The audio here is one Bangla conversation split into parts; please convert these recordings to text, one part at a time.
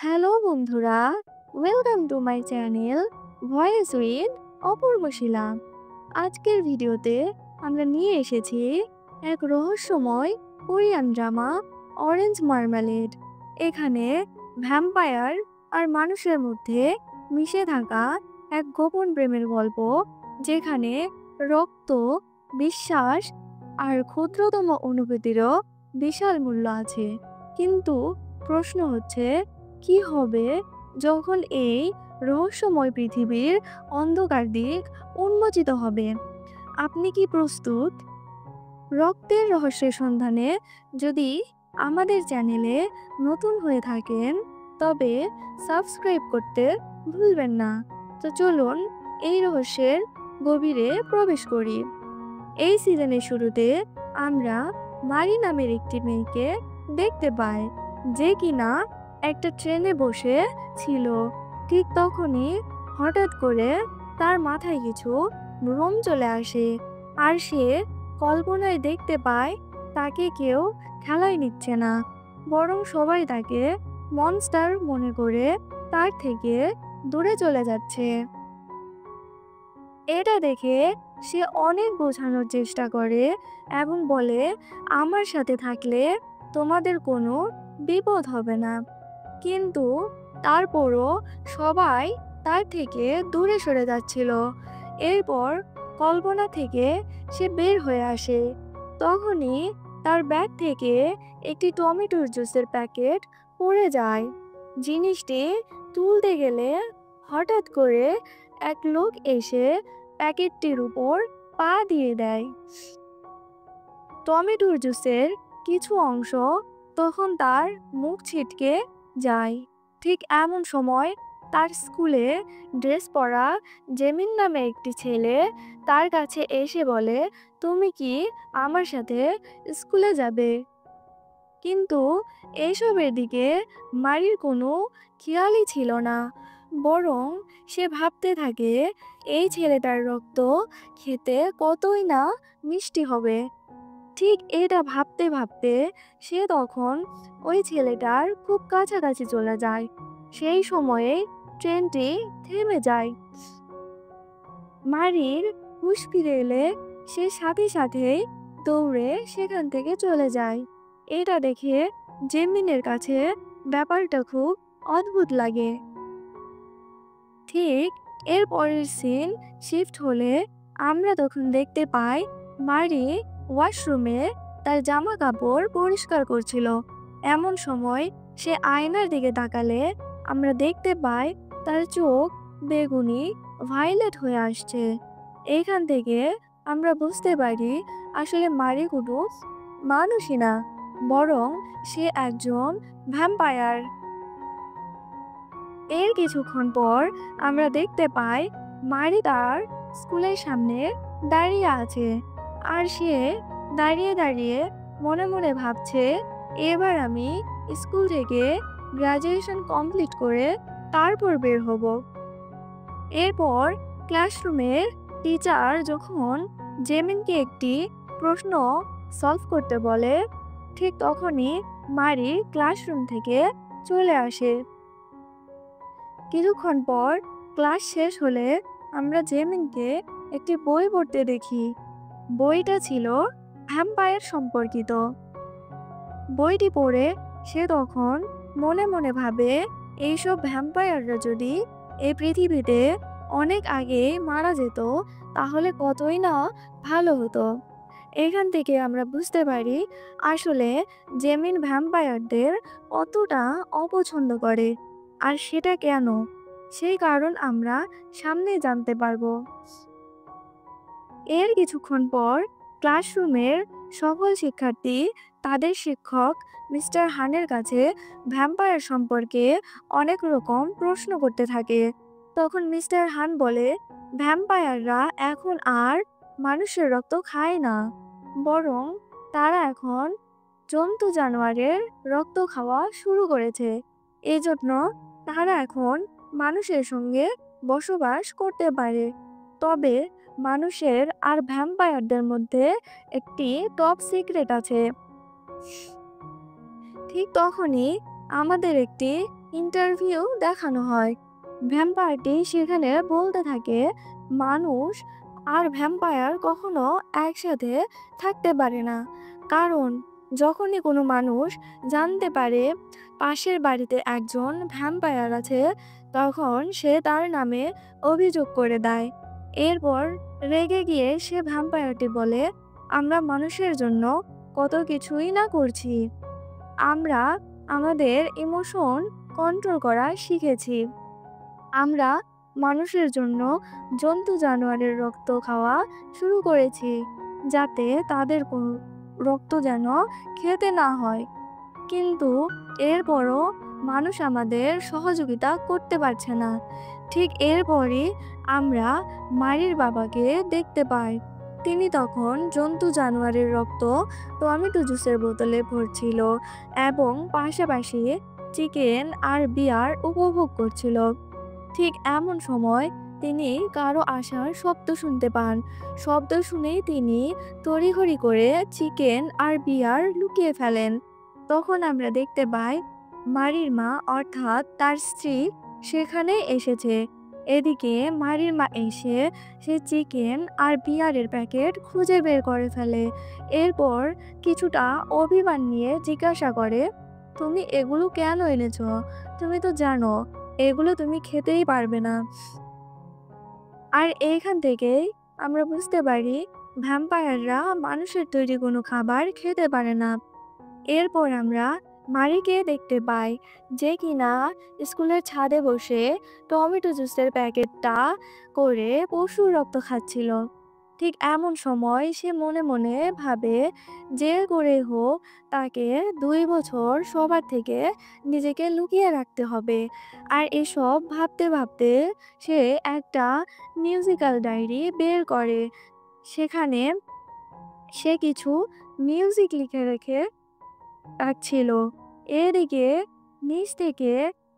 হ্যালো বন্ধুরা, welcome to my channel voice with Apurba Shila. আজকের ভিডিওতে আমরা নিয়ে এসেছি এক রহস্যময় কোরিয়ান ড্রামা অরেঞ্জ মার্মালেড। এখানে ভ্যাম্পায়ার আর মানুষের মধ্যে মিশে থাকা এক গোপন প্রেমের গল্প, যেখানে রক্ত, বিশ্বাস আর ক্ষুদ্রতম অনুভূতিরও বিশাল মূল্য আছে। কিন্তু প্রশ্ন হচ্ছে, কি হবে যখন এই রহস্যময় পৃথিবীর অন্ধকার দিক উন্মোচিত হবে? আপনি কি প্রস্তুত? রক্তের রহস্যের সন্ধানে যদি আমাদের চ্যানেলে নতুন হয়ে থাকেন, তবে সাবস্ক্রাইব করতে ভুলবেন না। তো চলুন এই রহস্যের গভীরে প্রবেশ করি। এই সিজনের শুরুতে আমরা মারি নামের একটি মেয়েকে দেখতে পাই, যে কিনা একটা ট্রেনে বসে ছিল। ঠিক তখনই হঠাৎ করে তার মাথায় কিছু ভ্রম চলে আসে, আর সে কল্পনায় দেখতে পায় তাকে কেউ খেলায় নিচ্ছে না, বরং সবাই তাকে মনস্টার মনে করে তার থেকে দূরে চলে যাচ্ছে। এটা দেখে সে অনেক বোঝানোর চেষ্টা করে এবং বলে, আমার সাথে থাকলে তোমাদের কোনো বিপদ হবে না। কিন্তু তারপরও সবাই তার থেকে দূরে সরে যাচ্ছিল। এরপর কল্পনা থেকে সে বের হয়ে আসে। তখনই তার ব্যাগ থেকে একটি টমেটোর জুসের প্যাকেট পড়ে যায়। জিনিসটি তুলতে গেলে হঠাৎ করে এক লোক এসে প্যাকেটটির উপর পা দিয়ে দেয়। টমেটোর জুসের কিছু অংশ তখন তার মুখ ছিটকে যায়। ঠিক এমন সময় তার স্কুলে ড্রেস পরা জেমিন নামে একটি ছেলে তার কাছে এসে বলে, তুমি কি আমার সাথে স্কুলে যাবে? কিন্তু এইসবের দিকে মারির কোনো খেয়ালই ছিল না, বরং সে ভাবতে থাকে এই ছেলেটার রক্ত খেতে কতই না মিষ্টি হবে। ঠিক এটা ভাবতে ভাবতে সে তখন ওই ছেলেটার খুব কাছাকাছি চলে যায়। সেই সময়ে ট্রেনটি থেমে যায়। মারির হুঁশ ফিরে এলে সে সাথে সাথেই দৌড়ে সেখান থেকে চলে যায়। এটা দেখে জেমিনের কাছে ব্যাপারটা খুব অদ্ভুত লাগে। ঠিক এর পরের সিন শিফট হলে আমরা তখন দেখতে পাই মারি ওয়াশরুমে তার জামা কাপড় পরিষ্কার করছিল। এমন সময় সে আয়নার দিকে তাকালে আমরা দেখতে পাই তার চোখ বেগুনি ভায়োলেট হয়ে আসছে। এইখান থেকে আমরা বুঝতে পারি আসলে মারি কোনো মানুষই না, বরং সে একজন ভ্যাম্পায়ার। এর কিছুক্ষণ পর আমরা দেখতে পাই মারি তার স্কুলের সামনে দাঁড়িয়ে আছে, আর সে দাঁড়িয়ে দাঁড়িয়ে মনে মনে ভাবছে, এবার আমি স্কুল থেকে গ্রাজুয়েশন কমপ্লিট করে তারপর বের হব। এরপর ক্লাসরুমের টিচার যখন জেমিনকে একটি প্রশ্ন সলভ করতে বলে, ঠিক তখনই মারি ক্লাসরুম থেকে চলে আসে। কিছুক্ষণ পর ক্লাস শেষ হলে আমরা জেমিনকে একটি বই পড়তে দেখি। বইটা ছিল ভ্যাম্পায়ার সম্পর্কিত। বইটি পড়ে সে তখন মনে মনে ভাবে, এইসব ভ্যাম্পায়াররা যদি এই পৃথিবীতে অনেক আগে মারা যেত, তাহলে কতই না ভালো হতো। এখান থেকে আমরা বুঝতে পারি আসলে জেমিন ভ্যাম্পায়ারদের কতটা অপছন্দ করে, আর সেটা কেন, সেই কারণ আমরা সামনে জানতে পারবো। এর কিছুক্ষণ পর ক্লাসরুমের সকল শিক্ষার্থী তাদের শিক্ষক মিস্টার হানের কাছে ভ্যাম্পায়ার সম্পর্কে অনেক রকম প্রশ্ন করতে থাকে। তখন মিস্টার হান বলে, ভ্যাম্পায়াররা এখন আর মানুষের রক্ত খায় না, বরং তারা এখন জন্তু জানোয়ারের রক্ত খাওয়া শুরু করেছে। এজন্য তারা এখন মানুষের সঙ্গে বসবাস করতে পারে। তবে মানুষের আর ভ্যাম্পায়ারদের মধ্যে একটি টপ সিক্রেট আছে। ঠিক তখনই আমাদের একটি ইন্টারভিউ দেখানো হয়। ভ্যাম্পায়ারটি সেখানে বলতে থাকে মানুষ আর ভ্যাম্পায়ার কখনো একসাথে থাকতে পারে না, কারণ যখনই কোনো মানুষ জানতে পারে পাশের বাড়িতে একজন ভ্যাম্পায়ার আছে, তখন সে তার নামে অভিযোগ করে দেয়। এরপর রেগে গিয়ে সে ভ্যাম্পায়ারটি বলে, আমরা মানুষের জন্য কত কিছুই না করছি, আমরা আমাদের ইমোশন কন্ট্রোল করা শিখেছি, আমরা মানুষের জন্য জন্তু জানোয়ারের রক্ত খাওয়া শুরু করেছি, যাতে তাদের কোনো রক্ত যেন খেতে না হয়। কিন্তু এরপরও মানুষ আমাদের সহযোগিতা করতে পারছে না। ঠিক এরপরই আমরা মারির বাবাকে দেখতে পাই। তিনি তখন জন্তু জানোয়ারের রক্ত টমেটো জুসের বোতলে ভরছিল এবং পাশাপাশি চিকেন আর বিয়ার উপভোগ করছিল। ঠিক এমন সময় তিনি কারো আসার শব্দ শুনতে পান। শব্দ শুনেই তিনি তড়িঘড়ি করে চিকেন আর বিয়ার লুকিয়ে ফেলেন। তখন আমরা দেখতে পাই মারির মা অর্থাৎ তার স্ত্রী সেখানে এসেছে। এদিকে মারির মা এসে সে চিকেন আর বিয়ারের প্যাকেট খুঁজে বের করে ফেলে। এরপর কিছুটা অভিমান নিয়ে জিজ্ঞাসা করে, তুমি এগুলো কেন এনেছো? তুমি তো জানো এগুলো তুমি খেতেই পারবে না। আর এইখান থেকেই আমরা বুঝতে পারি ভ্যাম্পায়াররা মানুষের তৈরি কোনো খাবার খেতে পারে না। এরপর আমরা মারিকে দেখতে পাই, যে কিনা স্কুলের ছাদে বসে টমেটো জুসের প্যাকেটটা করে পশুর রক্ত খাচ্ছিল। ঠিক এমন সময় সে মনে মনে ভাবে, যে করে হোক তাকে 2 বছর সবার থেকে নিজেকে লুকিয়ে রাখতে হবে। আর এসব ভাবতে ভাবতে সে একটা মিউজিক্যাল ডায়েরি বের করে। সেখানে সে কিছু মিউজিক লিখে রেখে রাখছিল। এদিকে নিচ থেকে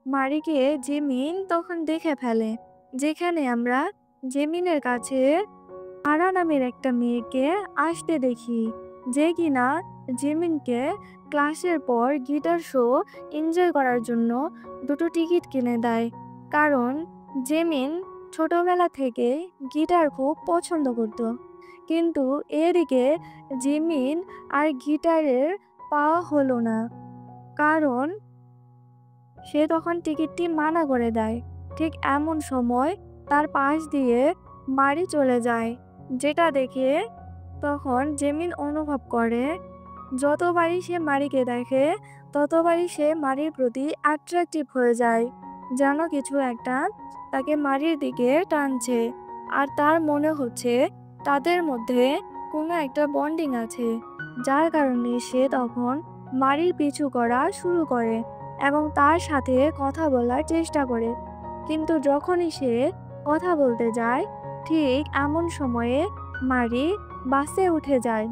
মারিকে জেমিন তখন দেখে ফেলে, যেখানে আমরা জেমিনের কাছে আরা নামের একটা মেয়েকে আসতে দেখি, যে কিনা জেমিনকে ক্লাসের পর গিটার শো এনজয় করার জন্য 2টো টিকিট কিনে দেয়। কারণ জেমিন ছোটবেলা থেকে গিটার খুব পছন্দ করত। কিন্তু এদিকে জিমিন আর গিটারের পাওয়া হলো না, কারণ সে তখন টিকিটটি মানা করে দেয়। ঠিক এমন সময় তার পাশ দিয়ে মারি চলে যায়, যেটা দেখে তখন জেমিন অনুভব করে যতবারই সে মারিকে দেখে ততবারই সে মারির প্রতি অ্যাট্রাকটিভ হয়ে যায়, যেন কিছু একটা তাকে মারির দিকে টানছে। আর তার মনে হচ্ছে তাদের মধ্যে কোনো একটা বন্ডিং আছে, যার কারণে সে তখন মারির পিছু করা শুরু করে এবং তার সাথে কথা বলার চেষ্টা করে। কিন্তু যখনই সে কথা বলতে যায়, ঠিক এমন সময়ে মারি বাসে উঠে যায়,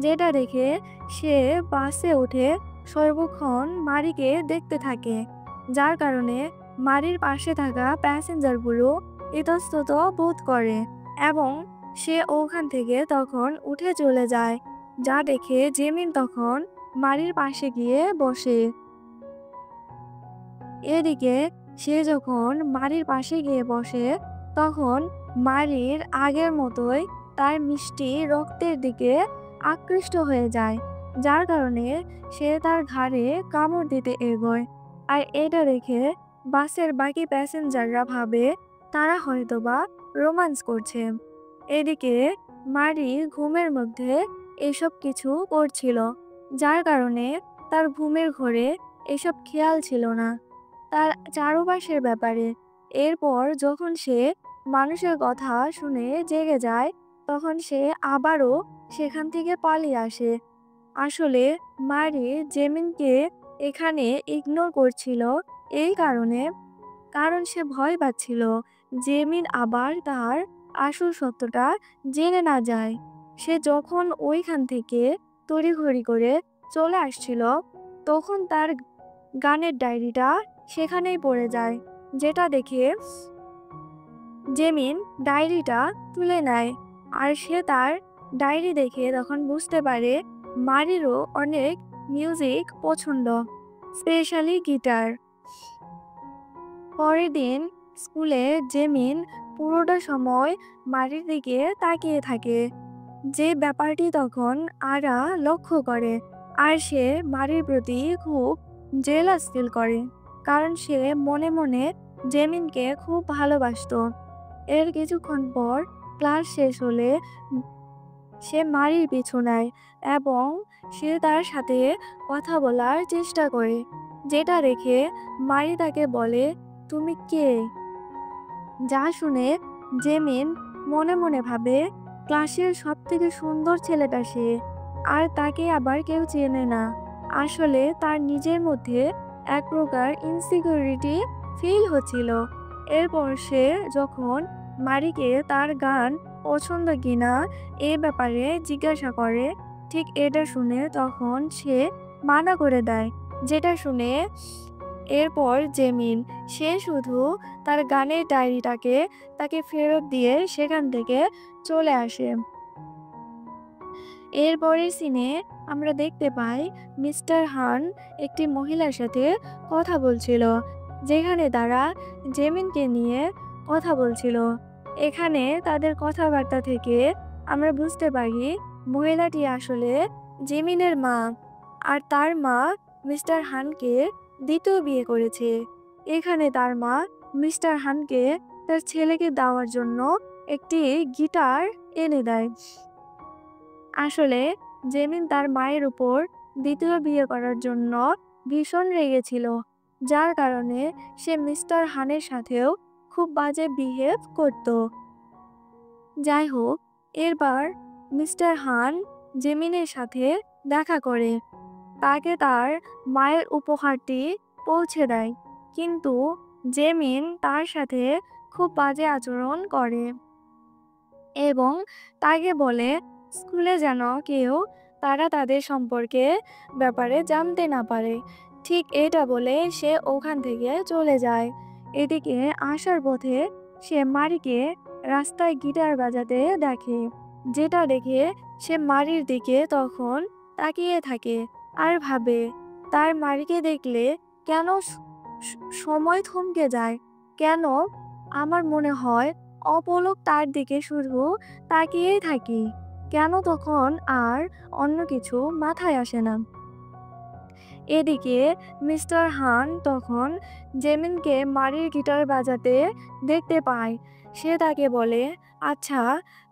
যেটা দেখে সে বাসে উঠে সর্বক্ষণ মারিকে দেখতে থাকে, যার কারণে মারির পাশে থাকা প্যাসেঞ্জারগুলো ইতস্তত বোধ করে এবং সে ওখান থেকে তখন উঠে চলে যায়, যা দেখে জেমিন তখন মারির পাশে গিয়ে বসে। এদিকে সে যখন মারির পাশে গিয়ে বসে, তখন মারির আগের মতোই তার মিষ্টি রক্তের দিকে আকৃষ্ট হয়ে যায়, যার কারণে সে তার ঘাড়ে কামড় দিতে এগোয়। আর এটা দেখে বাসের বাকি প্যাসেঞ্জাররা ভাবে তারা হয়তোবা রোমান্স করছে। এদিকে মারি ঘুমের মধ্যে এসব কিছু করছিল, যার কারণে তার ঘুমের ঘোরে এসব খেয়াল ছিল না তার চারপাশের ব্যাপারে। এরপর যখন সে মানুষের কথা শুনে জেগে যায়, তখন সে আবারও সেখান থেকে পালিয়ে আসে। আসলে মারি জেমিনকে এখানে ইগনোর করছিল এই কারণে, কারণ সে ভয় পাচ্ছিল জেমিন আবার তার আসল সত্যটা জেনে না যায়। সে যখন ওইখান থেকে তড়িঘড়ি করে চলে আসছিল, তখন তার গানের ডায়েরিটা সেখানেই পড়ে যায়, যেটা দেখে জেমিন ডায়েরিটা তুলে নেয়। আর সে তার ডায়েরি দেখে তখন বুঝতে পারে মারিরও অনেক মিউজিক পছন্দ। Specially guitar. পরের দিন স্কুলে জেমিন পুরোটা সময় মারির দিকে তাকিয়ে থাকে, যে ব্যাপারটি তখন আরা লক্ষ্য করে। আর সে মারির প্রতি খুব জেলাস ফিল করে, কারণ সে মনে মনে জেমিনকে খুব ভালোবাসতো। এর কিছুক্ষণ পর ক্লাস শেষ হলে সে মারির পিছু নেয় এবং সে তার সাথে কথা বলার চেষ্টা করে, যেটা দেখে মারি তাকে বলে, তুমি কে? যা শুনে জেমিন মনে মনে ভাবে, ক্লাসের সব থেকে সুন্দর ছেলেটা সে, আর তাকে আবার কেউ চেনে না। আসলে তার নিজের মধ্যে এক প্রকার ইনসিকিউরিটি ফিল হচ্ছিল। এরপর সে যখন মারিকে তার গান পছন্দ কিনা এ ব্যাপারে জিজ্ঞাসা করে, ঠিক এটা শুনে তখন সে মানা করে দেয়, যেটা শুনে এরপর জেমিন সে শুধু তার গানের ডায়েরিটাকে তাকে ফেরত দিয়ে সেখান থেকে চলে আসে। এরপরের সিনে আমরা দেখতে পাই মিস্টার হান একটি মহিলার সাথে কথা বলছিল, যেখানে তারা জেমিনকে নিয়ে কথা বলছিল। এখানে তাদের কথাবার্তা থেকে আমরা বুঝতে পারি মহিলাটি আসলে জেমিনের মা, আর তার মা মিস্টার হানকে দ্বিতীয় বিয়ে করেছে। এখানে তার মা মিস্টার হানকে তার ছেলেকে দেওয়ার জন্য একটি গিটার এনে দেয়। আসলে জেমিন তার মায়ের উপর দ্বিতীয় বিয়ে করার জন্য ভীষণ রেগেছিল, যার কারণে সে মিস্টার হানের সাথেও খুব বাজে বিহেভ করত। যাই হোক, এরবার মিস্টার হান জেমিনের সাথে দেখা করে, তাকে তার মায়ের উপহারটি পৌঁছে দেয়, কিন্তু জেমিন তার সাথে খুব বাজে আচরণ করে এবং তাকে বলে স্কুলে যেন কেউ তারা তাদের সম্পর্কে ব্যাপারে জানতে না পারে। ঠিক এটা বলে সে ওখান থেকে চলে যায়। এদিকে আসার পথে সে মারিকে রাস্তায় গিটার বাজাতে দেখে, যেটা দেখে সে মারির দিকে তখন তাকিয়ে থাকে আর ভাবে, তার মারিকে দেখলে কেন সময় থমকে যায়, কেন আমার মনে হয় অপলক তার দিকে শুধু তাকিয়েই থাকি, কেন তখন আর অন্য কিছু মাথায় আসে না। এদিকে মিস্টার হান তখন জেমিনকে মারির গিটার বাজাতে দেখতে পায়। সে তাকে বলে, আচ্ছা,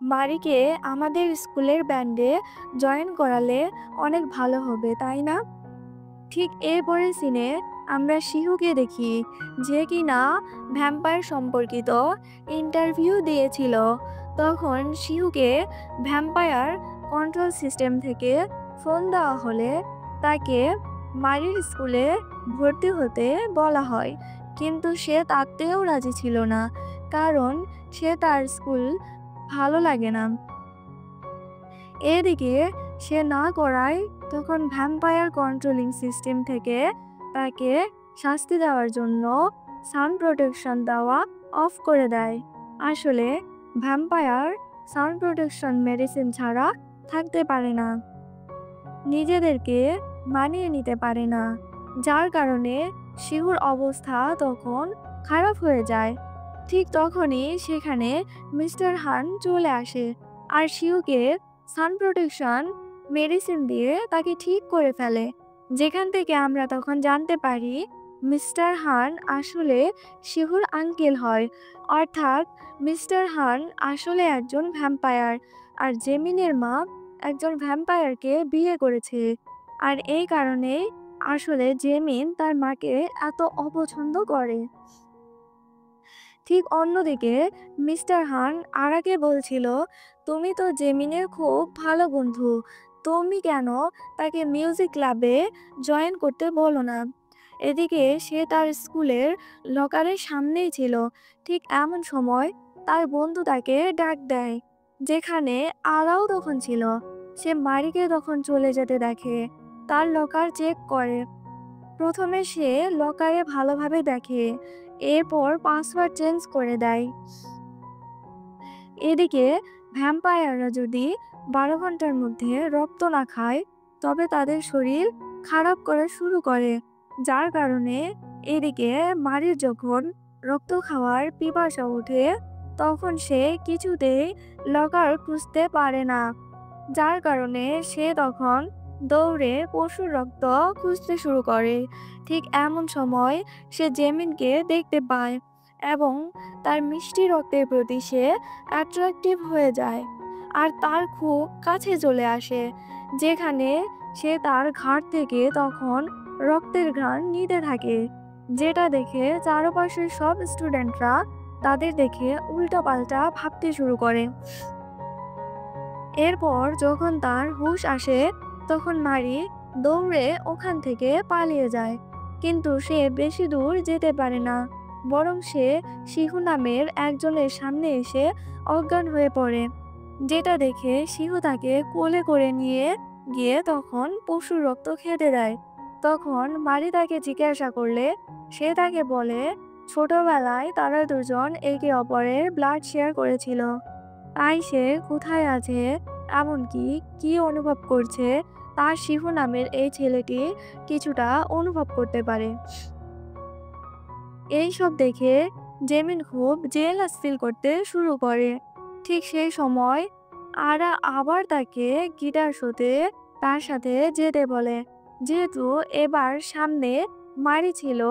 মারিকে আমাদের স্কুলের ব্যান্ডে জয়েন করালে অনেক ভালো হবে, তাই না? ঠিক এরপরের সিনে আমরা শিহুকে দেখি, যে কিনা ভ্যাম্পায়ার সম্পর্কিত ইন্টারভিউ দিয়েছিল। তখন শিহুকে ভ্যাম্পায়ার কন্ট্রোল সিস্টেম থেকে ফোন দেওয়া হলে তাকে মারির স্কুলে ভর্তি হতে বলা হয়, কিন্তু সে তাতেও রাজি ছিল না, কারণ সে তার স্কুল ভালো লাগে না। এদিকে সে না করায় তখন ভ্যাম্পায়ার কন্ট্রোলিং সিস্টেম থেকে তাকে শাস্তি দেওয়ার জন্য সান প্রোটেকশন দেওয়া অফ করে দেয়। আসলে ভ্যাম্পায়ার সান প্রোটেকশন মেডিসিন ছাড়া থাকতে পারে না, নিজেদেরকে মানিয়ে নিতে পারে না, যার কারণে শিহুর অবস্থা তখন খারাপ হয়ে যায়। ঠিক তখনই সেখানে মিস্টার হান চলে আসে আর শিহুকে সান প্রোটেকশন মেডিসিন দিয়ে তাকে ঠিক করে ফেলে, যেখান থেকে আমরা তখন জানতে পারি মিস্টার হান আসলে শিহুর আঙ্কেল হয়, অর্থাৎ মিস্টার হান আসলে একজন ভ্যাম্পায়ার, আর জেমিনের মা একজন ভ্যাম্পায়ারকে বিয়ে করেছে। আর এই কারণে আসলে জেমিন তার মাকে এত অপছন্দ করে। ঠিক অন্যদিকে মিস্টার হান আরাকে বলছিল, তুমি তো জেমিনের খুব ভালো বন্ধু, তুমি কেন তাকে মিউজিক ক্লাবে জয়েন করতে বলো না? এদিকে সে তার স্কুলের লকারের সামনেই ছিল। ঠিক এমন সময় তার বন্ধু তাকে ডাক দেয়, যেখানে আরাও তখন ছিল। সে মারিকে তখন চলে যেতে দেখে, তার লকার চেক করে। প্রথমে সে লকারে ভালোভাবে দেখে, এরপর পাসওয়ার্ড চেঞ্জ করে দেয়। এদিকে ভ্যাম্পায়াররা যদি 12 ঘন্টার মধ্যে রক্ত না খায়, তবে তাদের শরীর খারাপ করা শুরু করে। যার কারণে এদিকে মারির যখন রক্ত খাওয়ার পিপাসা ওঠে তখন সে কিছুতেই লকার খুঁজতে পারে না। যার কারণে সে তখন দৌড়ে পশুর রক্ত খুঁজতে শুরু করে। ঠিক এমন সময় সে জেমিনকে দেখতে পায় এবং তার মিষ্টি রক্তের প্রতি সে অ্যাট্রাকটিভ হয়ে যায় আর তার খুব কাছে চলে আসে, যেখানে সে তার ঘাড় থেকে তখন রক্তের ঘ্রাণ নিতে থাকে, যেটা দেখে চারপাশের সব স্টুডেন্টরা তাদের দেখে উল্টোপাল্টা ভাবতে শুরু করে। এরপর যখন তার হুঁশ আসে তখন মারি দৌড়ে ওখান থেকে পালিয়ে যায়, কিন্তু সে বেশি দূর যেতে পারে না, বরং সে শিহু নামের একজনের সামনে এসে অজ্ঞান হয়ে পড়ে, যেটা দেখে শিহু তাকে কোলে করে নিয়ে গিয়ে তখন পশুর রক্ত খেতে দেয়। তখন মারি তাকে জিজ্ঞাসা করলে সে তাকে বলে ছোটবেলায় তারা দুজন একে অপরের ব্লাড শেয়ার করেছিল, তাই সে কোথায় আছে, এমনকি কি অনুভব করছে তা শিহু নামের এই ছেলেটি কিছুটা অনুভব করতে পারে। এইসব দেখে জেমিন খুব জেলাস ফিল করতে শুরু করে। ঠিক সেই সময় আরা আবার তাকে গিটার শোতে তার সাথে যেতে বলে, যেহেতু এবার সামনে মারি ছিল,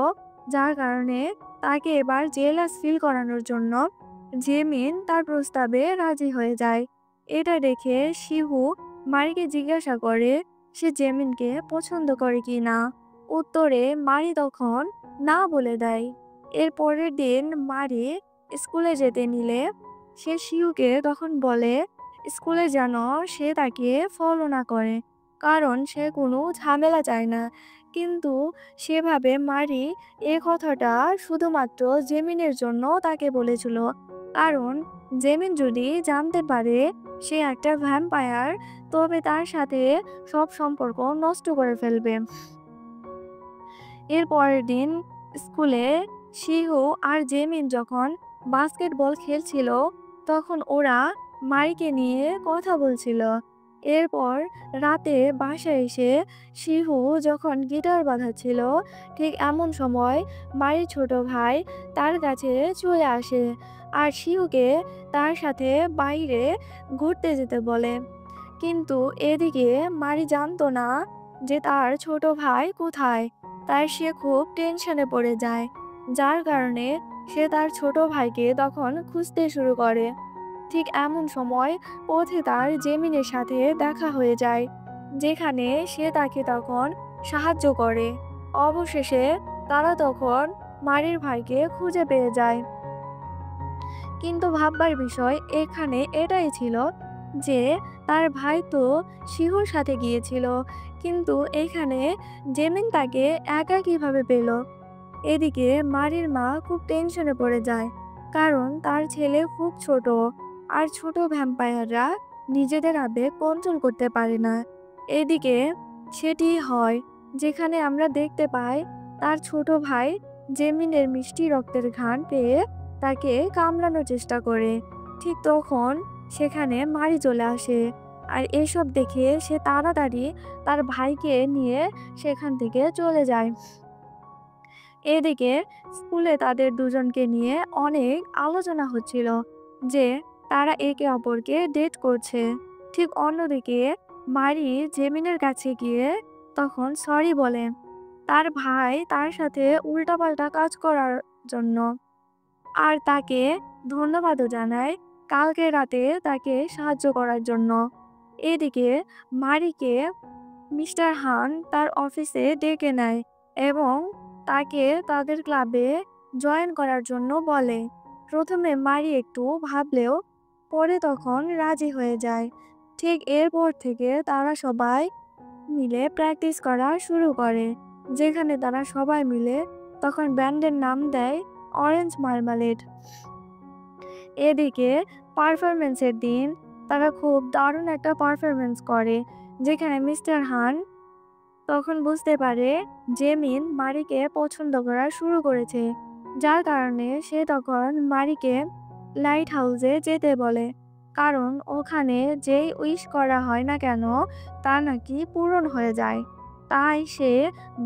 যার কারণে তাকে এবার জেলাস ফিল করানোর জন্য জেমিন তার প্রস্তাবে রাজি হয়ে যায়। এটা দেখে শিহু মারিকে জিজ্ঞাসা করে সে জেমিনকে পছন্দ করে কি না। উত্তরে মারি তখন না বলে দেয়। এর পরের দিন মারি স্কুলে যেতে নিলে সে শিহুকে তখন বলে স্কুলে যেন সে তাকে ফলো না করে, কারণ সে কোনো ঝামেলা চায় না। কিন্তু সেভাবে মারি এ কথাটা শুধুমাত্র জেমিনের জন্য তাকে বলেছিল, কারণ জেমিন যদি জানতে পারে সে একটা ভ্যাম্পায়ার তবে তার সাথে সব সম্পর্ক নষ্ট করে ফেলবে। এর পরের দিন স্কুলে শিহু আর জেমিন যখন বাস্কেটবল খেলছিল তখন ওরা মারিকে নিয়ে কথা বলছিল। এরপর রাতে বাসায় এসে শিহু যখন গিটার বাজাচ্ছিল ঠিক এমন সময় মারির ছোট ভাই তার কাছে চলে আসে আর শিহুকে তার সাথে বাইরে ঘুরতে যেতে বলে। কিন্তু এদিকে মারি জানতো না যে তার ছোট ভাই কোথায়, তাই সে খুব টেনশনে পড়ে যায়, যার কারণে সে তার ছোট ভাইকে তখন খুঁজতে শুরু করে। ঠিক এমন সময় পথে তার জেমিনের সাথে দেখা হয়ে যায়, যেখানে সে তাকে তখন সাহায্য করে। অবশেষে তারা তখন মারির ভাইকে খুঁজে পেয়ে যায়। কিন্তু ভাববার বিষয় এখানে এটাই ছিল যে তার ভাই তো শিহুর সাথে গিয়েছিল, কিন্তু এখানে জেমিন তাকে একা কিভাবে পেল। এদিকে মারির মা খুব টেনশনে পড়ে যায়, কারণ তার ছেলে খুব ছোট আর ছোট ভ্যাম্পায়াররা নিজেদের আবেগ কন্ট্রোল করতে পারে না। এদিকে সেটি হয় যেখানে আমরা দেখতে পাই তার ছোট ভাই জেমিনের মিষ্টি রক্তের ঘ্রাণ পেয়ে তাকে কামড়ানোর চেষ্টা করে। ঠিক তখন সেখানে মারি চলে আসে আর এসব দেখে সে তাড়াতাড়ি তার ভাইকে নিয়ে সেখান থেকে চলে যায়। এদিকে স্কুলে তাদের দুজনকে নিয়ে অনেক আলোচনা হচ্ছিল যে তারা একে অপরকে ডেট করছে। ঠিক অন্যদিকে মারি জেমিনের কাছে গিয়ে তখন সরি বলে তার ভাই তার সাথে উল্টাপাল্টা কাজ করার জন্য, আর তাকে ধন্যবাদও জানায় কালকে রাতে তাকে সাহায্য করার জন্য। এদিকে মারিকে মিস্টার হান তার অফিসে ডেকে নেয় এবং তাকে তাদের ক্লাবে জয়েন করার জন্য বলে। প্রথমে মারি একটু ভাবলেও পরে তখন রাজি হয়ে যায়। ঠিক এরপর থেকে তারা সবাই মিলে প্র্যাকটিস করা শুরু করে, যেখানে তারা সবাই মিলে তখন ব্যান্ডের নাম দেয় অরেঞ্জ মার্মালেড। এদিকে পারফরমেন্সের দিন তারা খুব দারুণ একটা পারফরমেন্স করে, যেখানে মিস্টার হান তখন বুঝতে পারে জেমিন মারিকে পছন্দ করা শুরু করেছে, যার কারণে সে তখন মারিকে লাইট হাউসে যেতে বলে, কারণ ওখানে যেই উইশ করা হয় না কেন তা নাকি পূরণ হয়ে যায়। তাই সে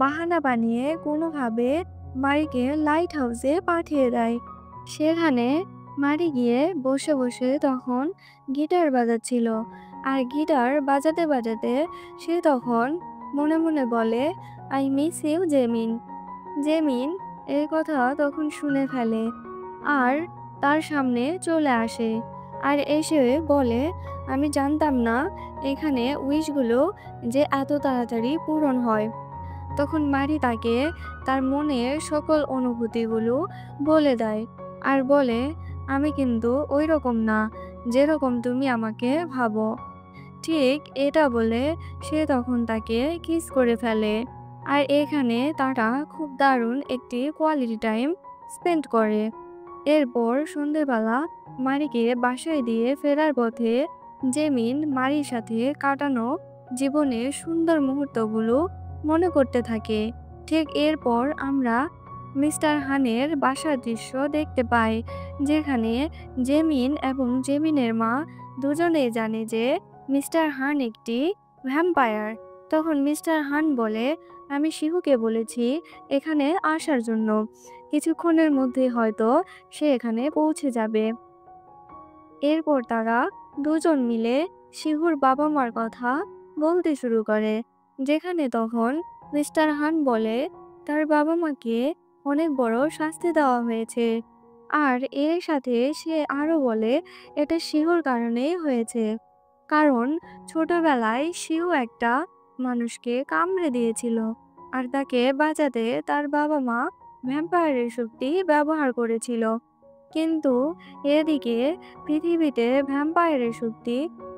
বাহানা বানিয়ে কোনোভাবে মারিকে লাইট হাউসে পাঠিয়ে দেয়। সেখানে মারি গিয়ে বসে বসে তখন গিটার বাজাচ্ছিল। আর গিটার বাজাতে বাজাতে সে তখন মনে মনে বলে, আই মিস ইউ জেমিন। জেমিন এই কথা তখন শুনে ফেলে আর তার সামনে চলে আসে। আর এসে বলে, আমি জানতাম না এখানে উইশগুলো যে এত তাড়াতাড়ি পূরণ হয়। তখন মারি তাকে তার মনের সকল অনুভূতিগুলো বলে দেয় আর বলে, আমি কিন্তু ওই রকম না যেরকম তুমি আমাকে ভাবো। ঠিক এটা বলে সে তখন তাকে কিস করে ফেলে। আর এখানে তারা খুব দারুণ একটি কোয়ালিটি টাইম স্পেন্ড করে। এরপর সন্ধেবেলা মারিকে বাসায় দিয়ে ফেরার পথে জেমিন মারির সাথে কাটানো জীবনের সুন্দর মুহূর্তগুলো মনে করতে থাকে। ঠিক এরপর আমরা মিস্টার হানের বাসার দৃশ্য দেখতে পাই, যেখানে জেমিন এবং জেমিনের মা দুজনেই জানে যে মিস্টার হান একটি ভ্যাম্পায়ার। তখন মিস্টার হান বলে, আমি শিহুকে বলেছি এখানে আসার জন্য, কিছুক্ষণের মধ্যে হয়তো সে এখানে পৌঁছে যাবে। এরপর তারা দুজন মিলে শিহুর বাবা মার কথা বলতে শুরু করে, যেখানে তখন মিস্টার হান বলে তার বাবা মাকে অনেক বড় শাস্তি দেওয়া হয়েছে। আর এর সাথে সে আরো বলে এটা শিহুর কারণেই হয়েছে, কারণ ছোটবেলায় শিহু একটা মানুষকে কামড়ে দিয়েছিল আর তাকে বাঁচাতে তার বাবা মা ভ্যাম্পায়ারের শক্তি ব্যবহার করেছিল। কিন্তু এদিকে পৃথিবীতে ভ্যাম্পায়ারের শক্তি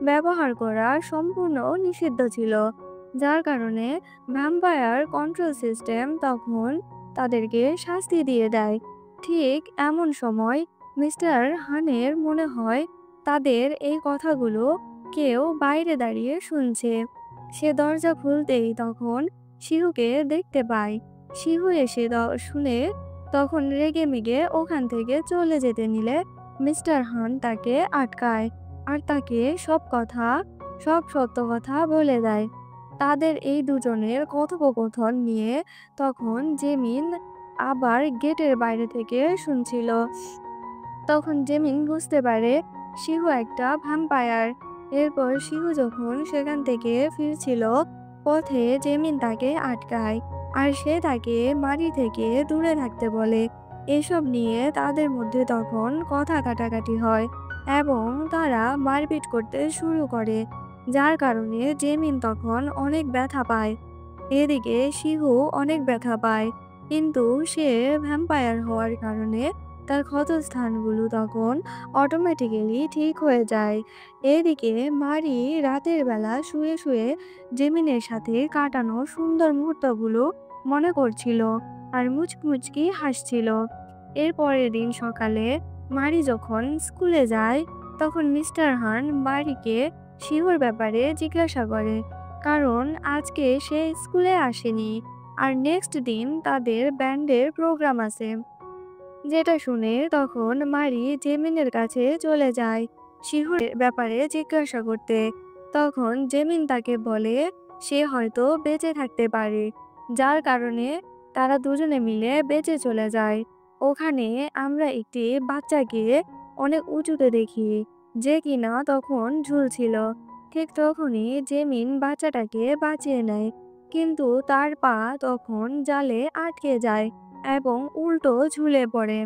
ব্যবহার করা সম্পূর্ণ নিষিদ্ধ ছিল, যার কারণে ভ্যাম্পায়ার কন্ট্রোল সিস্টেম তখন তাদেরকে শাস্তি দিয়ে দেয়। ঠিক এমন সময় মিস্টার হানের মনে হয় তাদের এই কথাগুলো কেউ বাইরে দাঁড়িয়ে শুনছে। সে দরজা খুলতেই তখন শিহুকে দেখতে পায়। শিহু এসে শুনে তখন রেগেমেগে ওখান থেকে চলে যেতে নিলে মিস্টার হান তাকে আটকায় আর তাকে সব সত্য কথা বলে দেয়। তাদের এই দুজনের কথোপকথন নিয়ে তখন জেমিন আবার গেটের বাইরে থেকে শুনছিল। তখন জেমিন বুঝতে পারে শিহু একটা ভ্যাম্পায়ার। এরপর শিহু যখন সেখান থেকে ফিরছিল, পথে জেমিন তাকে আটকায় আর সে তাকে মারি থেকে দূরে থাকতে বলে। এসব নিয়ে তাদের মধ্যে তখন কথা কাটাকাটি হয় এবং তারা মারপিট করতে শুরু করে, যার কারণে জেমিন তখন অনেক ব্যথা পায়। এদিকে শিহু অনেক ব্যথা পায়, কিন্তু সে ভ্যাম্পায়ার হওয়ার কারণে তার ক্ষতস্থানগুলো তখন অটোমেটিক্যালি ঠিক হয়ে যায়। এদিকে মারি রাতের বেলা শুয়ে শুয়ে জেমিনের সাথে কাটানো সুন্দর মুহূর্তগুলো মনে করছিল আর মুচকি হাসছিল। এর পরের দিন সকালে মারি যখন স্কুলে যায়, তখন মিস্টার হান মারিকে শিহুর ব্যাপারে জিজ্ঞাসা করে, কারণ আজকে সে স্কুলে আসেনি আর নেক্সট দিন তাদের ব্যান্ডের প্রোগ্রাম আছে। যেটা শুনে তখন মারি জেমিনের কাছে চলে যায় শিহুর ব্যাপারে জিজ্ঞাসা করতে। তখন জেমিন তাকে বলে সে হয়তো বেঁচে থাকতে পারে, যার কারণে তারা দুজনে মিলে বেঁচে চলে যায়। ওখানে আমরা একটি বাচ্চাকে অনেক উঁচুতে দেখি, যে কিনা তখন ঝুলছিল। ঠিক তখনই জেমিন বাচ্চাটাকে বাঁচিয়ে নেয়, কিন্তু তার পা তখন জালে আটকে যায় এবং উল্টো ঝুলে পড়ে।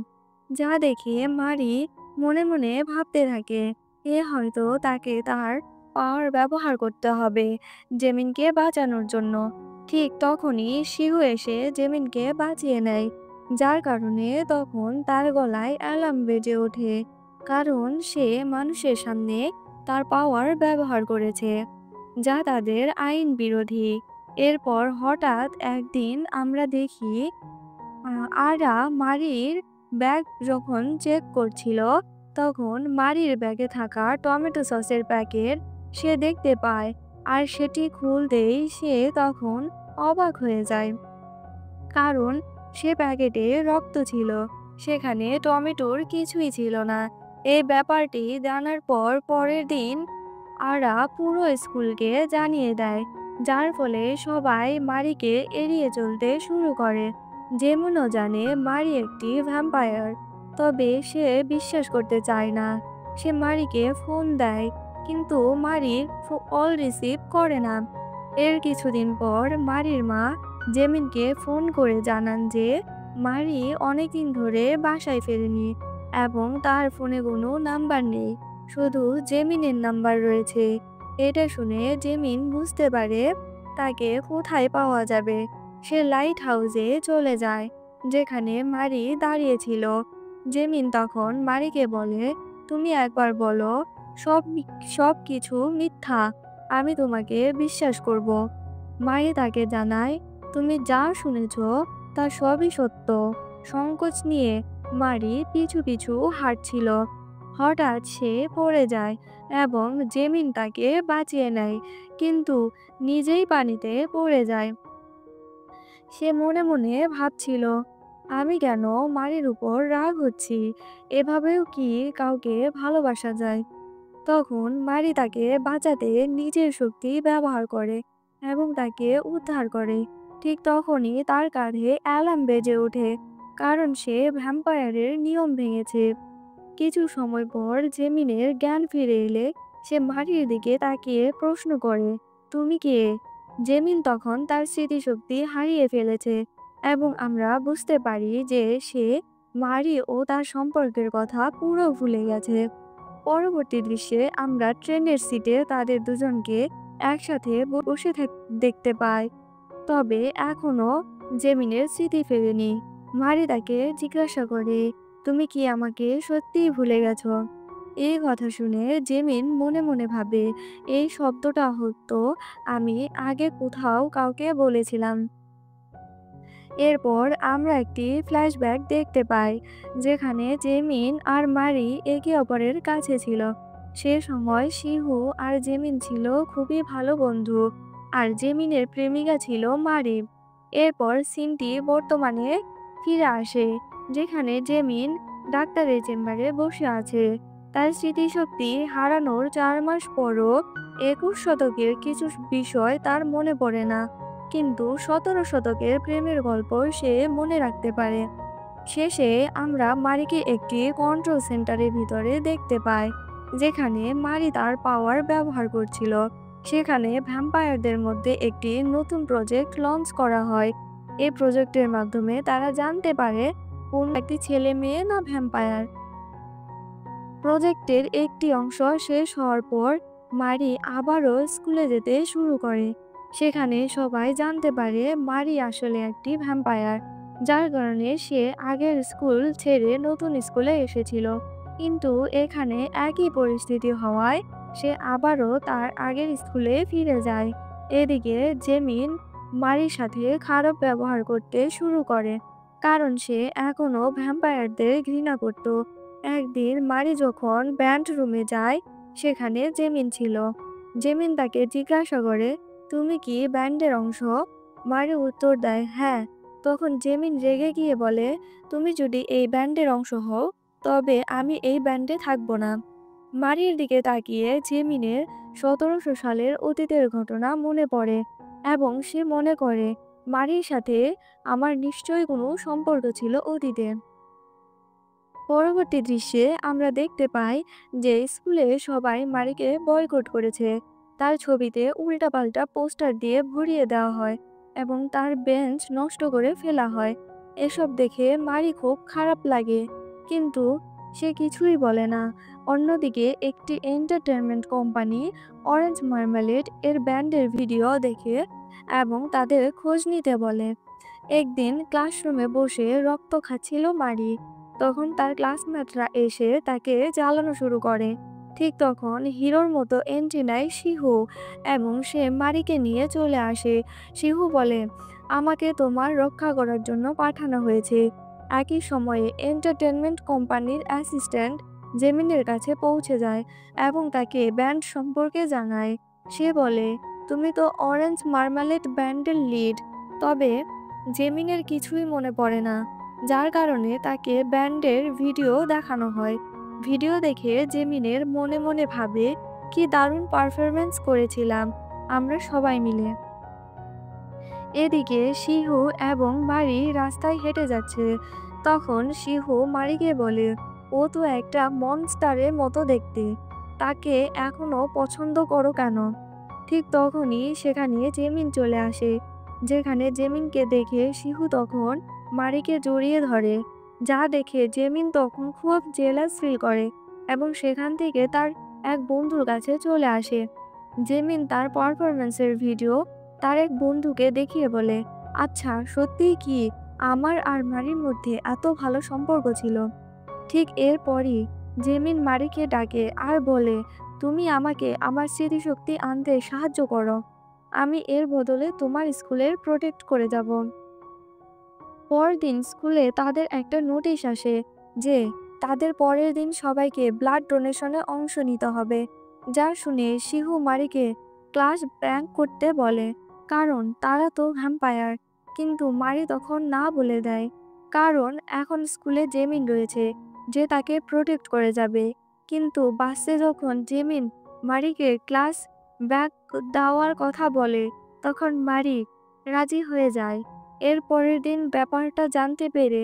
যা দেখে মারি মনে মনে ভাবতে থাকে হয়তো তাকে তার পাওয়ার ব্যবহার করতে হবে জেমিনকে বাঁচানোর জন্য। ঠিক তখনই শিহু এসে জেমিনকে বাঁচিয়ে নেয়, যার কারণে তখন তার গলায় অ্যালার্ম বেজে ওঠে, কারণ সে মানুষের সামনে তার পাওয়ার ব্যবহার করেছে, যা তাদের আইন বিরোধী। এরপর হঠাৎ একদিন আমরা দেখি আরা মারির ব্যাগ যখন চেক করছিল, তখন মারির ব্যাগে থাকা টমেটো সসের প্যাকেট সে দেখতে পায় আর সেটি খুলতেই সে তখন অবাক হয়ে যায়, কারণ সে প্যাকেটে রক্ত ছিল, সেখানে টমেটোর কিছুই ছিল না। এই ব্যাপারটি জানার পর পরের দিন আরা পুরো স্কুলকে জানিয়ে দেয় যার ফলে সবাই মারিকে এড়িয়ে চলতে শুরু করে। জেমিনও জানে মারি একটি ভ্যাম্পায়ার, তবে সে বিশ্বাস করতে চায় না। সে মারিকে ফোন দেয়, কিন্তু মারি কল রিসিভ করে না। এর কিছুদিন পর মারির মা জেমিনকে ফোন করে জানান যে মারি অনেকদিন ধরে বাসায় ফেরেনি এবং তার ফোনে কোনো নাম্বার নেই, শুধু জেমিনের নাম্বার রয়েছে। এটা শুনে জেমিন বুঝতে পারে তাকে কোথায় পাওয়া যাবে। সে লাইট হাউসে চলে যায়, যেখানে মারি দাঁড়িয়েছিল। জেমিন তখন মারিকে বলে, তুমি একবার বলো সব সব কিছু মিথ্যা, আমি তোমাকে বিশ্বাস করব। মারি তাকে জানায়, তুমি যা শুনেছ তা সবই সত্য। সংকোচ নিয়ে মারি পিছু পিছু হাঁটছিল। হঠাৎ সে পড়ে যায় এবং জেমিন তাকে বাঁচিয়ে নেয়, কিন্তু নিজেই পানিতে পড়ে যায়। সে মনে মনে ভাবছিল, আমি কেন মারির উপর রাগ হচ্ছি? এভাবেও কি কাউকে ভালোবাসা যায়? তখন মারি তাকে বাঁচাতে নিজের শক্তি ব্যবহার করে এবং তাকে উদ্ধার করে। ঠিক তখনই তার কাঁধে অ্যালার্ম বেজে ওঠে, কারণ সে ভ্যাম্পায়ারের নিয়ম ভেঙেছে। কিছু সময় পর জেমিনের জ্ঞান ফিরে এলে সে মারির দিকে তাকিয়ে প্রশ্ন করে, তুমি কে? জেমিন তখন তার স্মৃতিশক্তি হারিয়ে ফেলেছে এবং আমরা বুঝতে পারি যে সে মারি ও তার সম্পর্কের কথা পুরো ভুলে গেছে। পরবর্তী দৃশ্যে আমরা ট্রেনের সিটে তাদের দুজনকে একসাথে বসে দেখতে পাই, তবে এখনো জেমিনের স্মৃতি ফেরেনি। মারি তাকে জিজ্ঞাসা করে, তুমি কি আমাকে সত্যিই ভুলে গেছো? এই কথা শুনে জেমিন মনে মনে ভাবে, এই শব্দটা হয়তো আমি আগে কোথাও কাউকে বলেছিলাম। এরপর আমরা একটি ফ্ল্যাশব্যাক দেখতে পাই, যেখানে জেমিন আর মারি একে অপরের কাছে ছিল। সে সময় শিহু আর জেমিন ছিল খুবই ভালো বন্ধু, আর জেমিনের প্রেমিকা ছিল মারি। এরপর সিনটি বর্তমানে ফিরে আসে, যেখানে জেমিন ডাক্তারের চেম্বারে বসে আছে। তার স্মৃতিশক্তি হারানোর 4 মাস পরও 21 শতকের কিছু বিষয় তার মনে পড়ে না, কিন্তু 17 শতকের প্রেমের গল্প সে মনে রাখতে পারে। শেষে আমরা মারিকে একটি কন্ট্রোল সেন্টারের ভিতরে দেখতে পাই, যেখানে মারি তার পাওয়ার ব্যবহার করছিল। সেখানে ভ্যাম্পায়ারদের মধ্যে একটি নতুন প্রজেক্ট লঞ্চ করা হয়। এই প্রজেক্টের মাধ্যমে তারা জানতে পারে কোন একটি ছেলে মেয়ে না ভ্যাম্পায়ার। প্রজেক্টের একটি অংশ শেষ হওয়ার পর মারি আবারও স্কুলে যেতে শুরু করে। সেখানে সবাই জানতে পারে মারি আসলে একটি ভ্যাম্পায়ার, যার কারণে সে আগের স্কুল ছেড়ে নতুন স্কুলে এসেছিল। কিন্তু এখানে একই পরিস্থিতি হওয়ায় সে আবারও তার আগের স্কুলে ফিরে যায়। এদিকে জেমিন মারির সাথে খারাপ ব্যবহার করতে শুরু করে, কারণ সে এখনো ভ্যাম্পায়ারদের ঘৃণা করত। একদিন মারি যখন ব্যান্ড রুমে যায়, সেখানে জেমিন ছিল। জেমিন তাকে জিজ্ঞাসা করে, তুমি কি ব্যান্ডের অংশ? মারি উত্তর দেয়, হ্যাঁ। তখন জেমিন রেগে গিয়ে বলে, তুমি যদি এই ব্যান্ডের অংশ হও, তবে আমি এই ব্যান্ডে থাকবো না। মারির দিকে তাকিয়ে জেমিনের 1700 সালের অতীতের ঘটনা মনে পড়ে এবং সে মনে করে মারির সাথে আমার নিশ্চয়ই কোনো সম্পর্ক ছিল অতীতে। পরবর্তী দৃশ্যে আমরা দেখতে পাই যে স্কুলে সবাই মারিকে বয়কট করেছে। তার ছবিতে উল্টাপাল্টা পোস্টার দিয়ে ভরিয়ে দেওয়া হয় এবং তার বেঞ্চ নষ্ট করে ফেলা হয়। এসব দেখে মারি খুব খারাপ লাগে, কিন্তু সে কিছুই বলে না। অন্যদিকে একটি এন্টারটেনমেন্ট কোম্পানি অরেঞ্জ মার্মালেড এর ব্যান্ডের ভিডিও দেখে এবং তাদের খোঁজ নিতে বলে। একদিন ক্লাসরুমে বসে রক্ত খাচ্ছিল মারি, তখন তার ক্লাসমেটরা এসে তাকে জ্বালানো শুরু করে। ঠিক তখন হিরোর মতো এন্ট্রি নেয় শিহু এবং সে মারিকে নিয়ে চলে আসে। শিহু বলে, আমাকে তোমার রক্ষা করার জন্য পাঠানো হয়েছে। একই সময়ে এন্টারটেনমেন্ট কোম্পানির অ্যাসিস্ট্যান্ট জেমিনের কাছে পৌঁছে যায় এবং তাকে ব্যান্ড সম্পর্কে জানায়। সে বলে, তুমি তো অরেঞ্জ মার্মালেড ব্যান্ডের লিড। তবে জেমিনের কিছুই মনে পড়ে না, যার কারণে তাকে ব্যান্ডের ভিডিও দেখানো হয়। ভিডিও দেখে জেমিনের মনে মনে ভাবে, কি দারুণ পারফরমেন্স করেছিলাম আমরা সবাই মিলে। এদিকে শিহু এবং মারি রাস্তায় হেঁটে যাচ্ছে। তখন শিহু মারিকে বলে, ও তো একটা মনস্টারের মতো দেখতে, তাকে এখনো পছন্দ করো কেন? ঠিক তখনই সেখানে জেমিন চলে আসে, যেখানে জেমিনকে দেখে শিহু তখন মারিকে জড়িয়ে ধরে, যা দেখে জেমিন তখন খুব জেলাস ফিল করে এবং সেখান থেকে তার এক বন্ধুর কাছে চলে আসে। জেমিন তার পারফরম্যান্সের ভিডিও তার এক বন্ধুকে দেখিয়ে বলে, আচ্ছা সত্যিই কি আমার আর মারির মধ্যে এত ভালো সম্পর্ক ছিল? ঠিক এরপরই জেমিন মারিকে ডাকে আর বলে, তুমি আমাকে আমার স্মৃতিশক্তি আনতে সাহায্য করো, আমি এর বদলে তোমার স্কুলের প্রোটেক্ট করে যাব। পরদিন স্কুলে তাদের একটা নোটিশ আসে যে তাদের পরের দিন সবাইকে ব্লাড ডোনেশনে অংশ নিতে হবে, যা শুনে শিহু মারিকে ক্লাস ব্যাঙ্ক করতে বলে, কারণ তারা তো ভ্যাম্পায়ার। কিন্তু মারি তখন না বলে দেয়, কারণ এখন স্কুলে জেমিন রয়েছে যে তাকে প্রোটেক্ট করে যাবে। কিন্তু বাসে যখন জেমিন মারিকে ক্লাস ব্যাক দেওয়ার কথা বলে, তখন মারি রাজি হয়ে যায়। এর পরের দিন ব্যাপারটা জানতে পেরে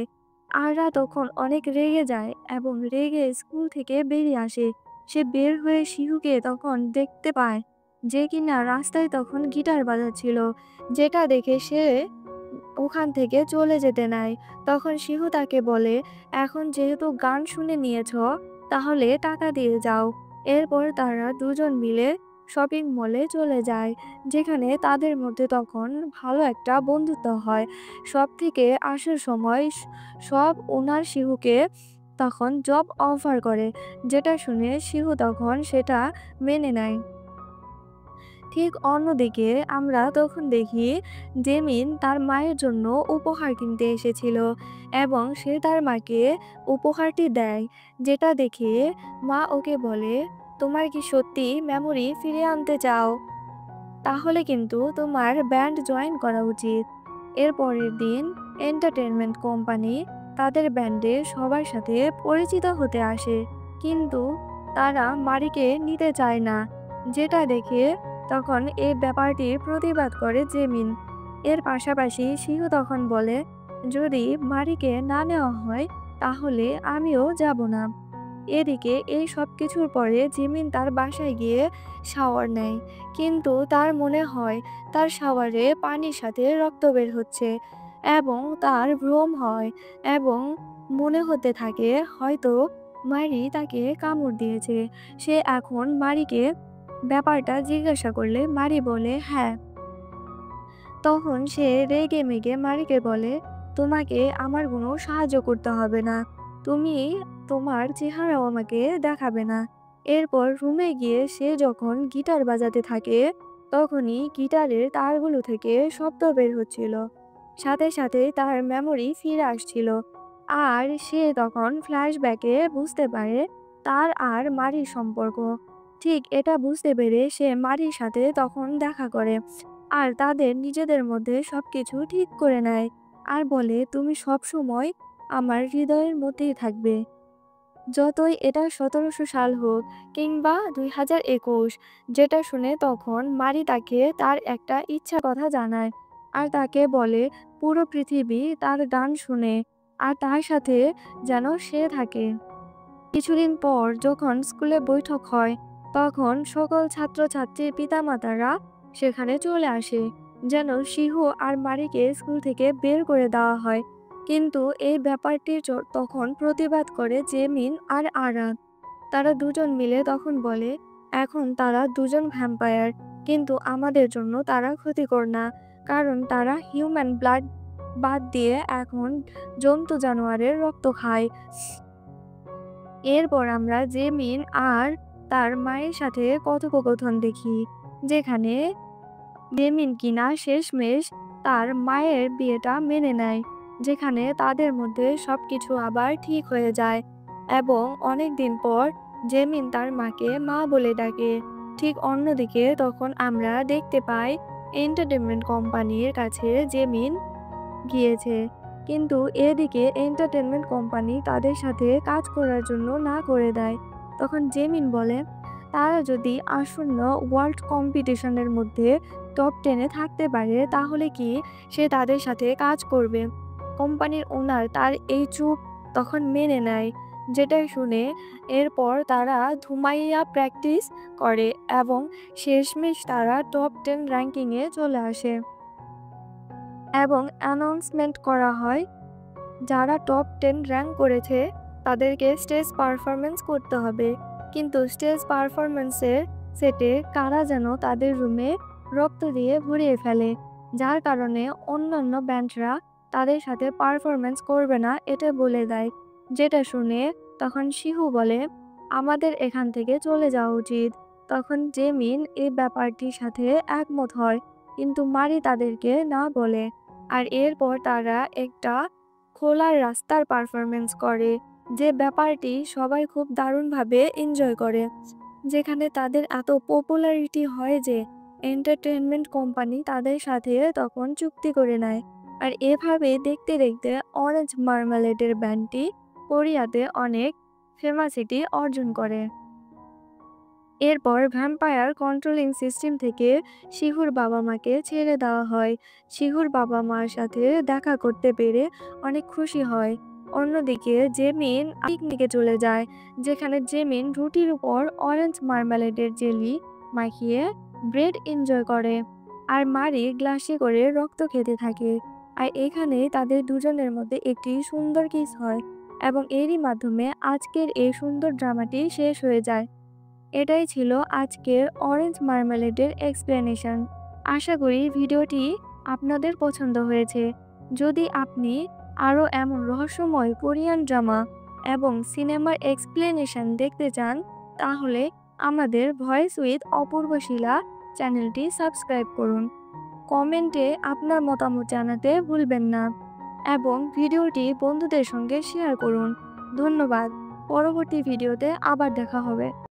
আররা তখন অনেক রেগে যায় এবং রেগে স্কুল থেকে বেরিয়ে আসে। সে বের হয়ে শিহুকে তখন দেখতে পায়, যে কিনা রাস্তায় তখন গিটার বাজাচ্ছিল, যেটা দেখে সে ওখান থেকে চলে যেতে নেয়। তখন শিহু তাকে বলে, এখন যেহেতু গান শুনে নিয়েছ, তাহলে টাকা দিয়ে যাও। এরপর তারা দুজন মিলে শপিং মলে চলে যায়, যেখানে তাদের মধ্যে তখন ভালো একটা বন্ধুত্ব হয়। সব থেকে আসার সময় সব ওনার শিহুকে তখন জব অফার করে, যেটা শুনে শিহু তখন সেটা মেনে নেয়। ঠিক অন্যদিকে আমরা তখন দেখি জেমিন তার মায়ের জন্য উপহার কিনতে এসেছিল এবং সে তার মাকে উপহারটি দেয়, যেটা দেখে মা ওকে বলে, তোমার কি সত্যি মেমোরি ফিরিয়ে আনতে চাও? তাহলে কিন্তু তোমার ব্যান্ড জয়েন করা উচিত। এর পরের দিন এন্টারটেনমেন্ট কোম্পানি তাদের ব্যান্ডে সবার সাথে পরিচিত হতে আসে, কিন্তু তারা মারিকে নিতে চায় না, যেটা দেখে তখন এই ব্যাপারটির প্রতিবাদ করে জেমিন। এর পাশাপাশি শিহু তখন বলে, যদি মারিকে না নেওয়া হয় তাহলে আমিও যাব না। এদিকে এই সব কিছুর পরে জিমিন তার বাসায় গিয়ে শাওয়ার নেয়, কিন্তু তার মনে হয় তার শাওয়ারে পানির সাথে রক্ত বের হচ্ছে এবং তার ভ্রম হয় এবং মনে হতে থাকে হয়তো মারি তাকে কামড় দিয়েছে। সে এখন মারিকে ব্যাপারটা জিজ্ঞাসা করলে মারি বলে হ্যাঁ। তখন সে রেগে মেগে মারিকে বলে, তোমাকে আমার কোনো সাহায্য করতে হবে না, তুমি তোমার চেহারাও আমাকে দেখাবে না। এরপর রুমে গিয়ে সে যখন গিটার বাজাতে থাকে, তখনই গিটারের তারগুলো থেকে শব্দ বের হচ্ছিল, সাথে সাথে তার মেমোরি ফিরে আসছিল। আর সে তখন ফ্ল্যাশব্যাকে বুঝতে পারে তার আর মারির সম্পর্ক। ঠিক এটা বুঝতে পেরে সে মারির সাথে তখন দেখা করে আর তাদের নিজেদের মধ্যে সবকিছু ঠিক করে নেয় আর বলে, তুমি সব সময় আমার হৃদয়ের মধ্যেই থাকবে, যতই এটা ১৭০০ সাল হোক কিংবা ২০২১। যেটা শুনে তখন মারি তাকে তার একটা ইচ্ছার কথা জানায় আর তাকে বলে পুরো পৃথিবী তার গান শুনে আর তার সাথে যেন সে থাকে। কিছুদিন পর যখন স্কুলে বৈঠক হয়, তখন সকল ছাত্রছাত্রীর পিতামাতারা সেখানে চলে আসে, যেন শিহু আর মারিকে স্কুল থেকে বের করে দেওয়া হয়। কিন্তু এই ব্যাপারটির তখন প্রতিবাদ করে জেমিন আর আরাত। তারা দুজন মিলে তখন বলে, এখন তারা দুজন ভ্যাম্পায়ার, কিন্তু আমাদের জন্য তারা ক্ষতিকর না, কারণ তারা হিউম্যান ব্লাড বাদ দিয়ে এখন জন্তু জানোয়ারের রক্ত খায়। এরপর আমরা জেমিন আর তার মায়ের সাথে কথোপকথন দেখি, যেখানে জেমিন কিনা শেষমেশ তার মায়ের বিয়েটা মেনে নেয়, যেখানে তাদের মধ্যে সবকিছু আবার ঠিক হয়ে যায় এবং অনেক দিন পর জেমিন তার মাকে মা বলে ডাকে। ঠিক অন্যদিকে তখন আমরা দেখতে পাই এন্টারটেনমেন্ট কোম্পানির কাছে জেমিন গিয়েছে, কিন্তু এদিকে এন্টারটেনমেন্ট কোম্পানি তাদের সাথে কাজ করার জন্য না করে দেয়। তখন জেমিন বলে, তারা যদি আসন্ন ওয়ার্ল্ড কম্পিটিশনের মধ্যে টপ 10-এ থাকতে পারে তাহলে কি সে তাদের সাথে কাজ করবে? কোম্পানির ওনার তার এই চুপ তখন মেনে নেয়, যেটা শুনে এরপর তারা ধুমাইয়া প্র্যাকটিস করে এবং শেষমেশ তারা টপ 10 র্যাঙ্কিংয়ে চলে আসে এবং অ্যানাউন্সমেন্ট করা হয় যারা টপ 10 র্যাঙ্ক করেছে তাদেরকে স্টেজ পারফরমেন্স করতে হবে। কিন্তু স্টেজ পারফরমেন্সের সেটে কারা যেন তাদের রুমে রক্ত দিয়ে ভরিয়ে ফেলে, যার কারণে অন্যান্য ব্যান্ডরা তাদের সাথে পারফরমেন্স করবে না এটা বলে দেয়। যেটা শুনে তখন শিহু বলে আমাদের এখান থেকে চলে যাওয়া উচিত। তখন জেমিন এই ব্যাপারটির সাথে একমত হয়, কিন্তু মারি তাদেরকে না বলে। আর এরপর তারা একটা খোলার রাস্তার পারফরমেন্স করে, যে ব্যাপারটি সবাই খুব দারুণভাবে এনজয় করে, যেখানে তাদের এত পপুলারিটি হয় যে এন্টারটেনমেন্ট কোম্পানি তাদের সাথে তখন চুক্তি করে নেয়। আর এভাবে দেখতে দেখতে অরেঞ্জ মার্মালেডের ব্যান্ডটি কোরিয়াতে অনেক ফেমাসিটি অর্জন করে। এরপর ভ্যাম্পায়ার কন্ট্রোলিং সিস্টেম থেকে শিহুর বাবা মাকে ছেড়ে দেওয়া হয়। শিহুর বাবা মার সাথে দেখা করতে পেরে অনেক খুশি হয়। অন্যদিকে জেমিন পিকনিকে চলে যায়, যেখানে জেমিন রুটির উপর অরেঞ্জ মার্মালেডের জেলি মাখিয়ে ব্রেড এনজয় করে, আর মারি গ্লাসে করে রক্ত খেতে থাকে। আর এখানেই তাদের দুজনের মধ্যে একটি সুন্দর কিস হয় এবং এরই মাধ্যমে আজকের এই সুন্দর ড্রামাটি শেষ হয়ে যায়। এটাই ছিল আজকের অরেঞ্জ মার্মালেডের এক্সপ্লেনেশন। আশা করি ভিডিওটি আপনাদের পছন্দ হয়েছে। যদি আপনি আরও এমন রহস্যময় কোরিয়ান ড্রামা এবং সিনেমার এক্সপ্লেনেশন দেখতে চান, তাহলে আমাদের ভয়েস উইথ অপূর্ব শিলা চ্যানেলটি সাবস্ক্রাইব করুন। কমেন্টে আপনার মতামত জানাতে ভুলবেন না এবং ভিডিওটি বন্ধুদের সঙ্গে শেয়ার করুন। ধন্যবাদ। পরবর্তী ভিডিওতে আবার দেখা হবে।